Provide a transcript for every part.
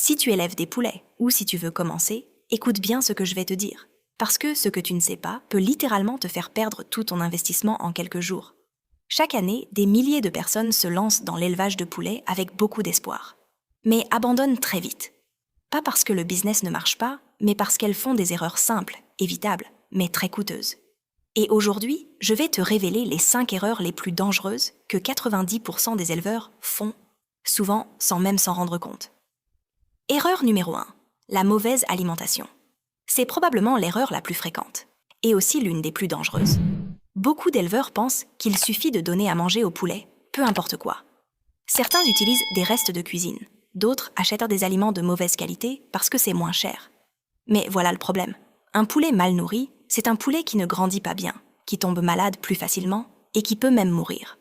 Si tu élèves des poulets ou si tu veux commencer, écoute bien ce que je vais te dire. Parce que ce que tu ne sais pas peut littéralement te faire perdre tout ton investissement en quelques jours. Chaque année, des milliers de personnes se lancent dans l'élevage de poulets avec beaucoup d'espoir. Mais abandonnent très vite. Pas parce que le business ne marche pas, mais parce qu'elles font des erreurs simples, évitables, mais très coûteuses. Et aujourd'hui, je vais te révéler les 5 erreurs les plus dangereuses que 90% des éleveurs font, souvent sans même s'en rendre compte. Erreur numéro 1. La mauvaise alimentation. C'est probablement l'erreur la plus fréquente, et aussi l'une des plus dangereuses. Beaucoup d'éleveurs pensent qu'il suffit de donner à manger au poulet, peu importe quoi. Certains utilisent des restes de cuisine, d'autres achètent des aliments de mauvaise qualité parce que c'est moins cher. Mais voilà le problème. Un poulet mal nourri, c'est un poulet qui ne grandit pas bien, qui tombe malade plus facilement et qui peut même mourir.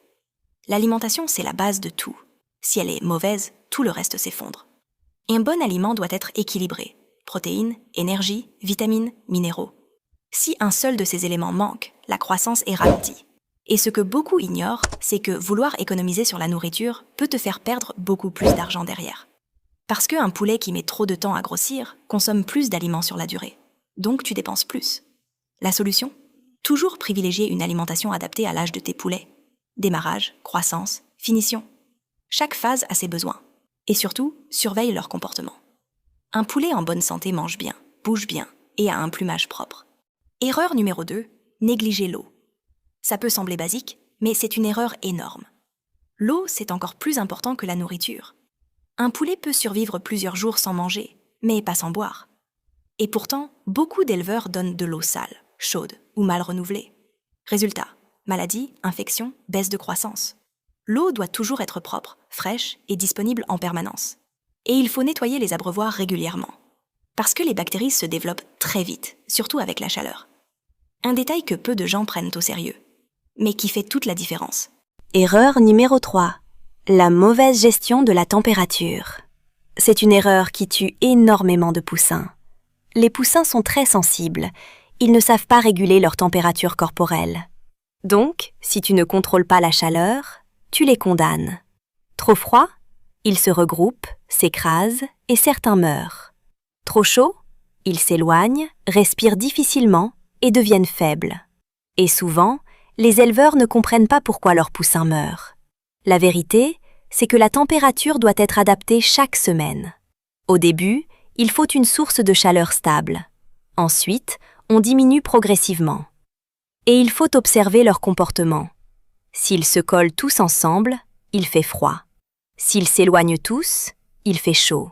L'alimentation, c'est la base de tout. Si elle est mauvaise, tout le reste s'effondre. Et un bon aliment doit être équilibré. Protéines, énergie, vitamines, minéraux. Si un seul de ces éléments manque, la croissance est ralentie. Et ce que beaucoup ignorent, c'est que vouloir économiser sur la nourriture peut te faire perdre beaucoup plus d'argent derrière. Parce qu'un poulet qui met trop de temps à grossir consomme plus d'aliments sur la durée. Donc tu dépenses plus. La solution ? Toujours privilégier une alimentation adaptée à l'âge de tes poulets. Démarrage, croissance, finition. Chaque phase a ses besoins. Et surtout, surveille leur comportement. Un poulet en bonne santé mange bien, bouge bien et a un plumage propre. Erreur numéro 2, négliger l'eau. Ça peut sembler basique, mais c'est une erreur énorme. L'eau, c'est encore plus important que la nourriture. Un poulet peut survivre plusieurs jours sans manger, mais pas sans boire. Et pourtant, beaucoup d'éleveurs donnent de l'eau sale, chaude ou mal renouvelée. Résultat, maladie, infection, baisse de croissance. L'eau doit toujours être propre, fraîche et disponible en permanence. Et il faut nettoyer les abreuvoirs régulièrement. Parce que les bactéries se développent très vite, surtout avec la chaleur. Un détail que peu de gens prennent au sérieux, mais qui fait toute la différence. Erreur numéro 3. La mauvaise gestion de la température. C'est une erreur qui tue énormément de poussins. Les poussins sont très sensibles. Ils ne savent pas réguler leur température corporelle. Donc, si tu ne contrôles pas la chaleur, tu les condamnes. Trop froid ? Ils se regroupent, s'écrasent et certains meurent. Trop chaud ? Ils s'éloignent, respirent difficilement et deviennent faibles. Et souvent, les éleveurs ne comprennent pas pourquoi leurs poussins meurent. La vérité, c'est que la température doit être adaptée chaque semaine. Au début, il faut une source de chaleur stable. Ensuite, on diminue progressivement. Et il faut observer leur comportement. S'ils se collent tous ensemble, il fait froid. S'ils s'éloignent tous, il fait chaud.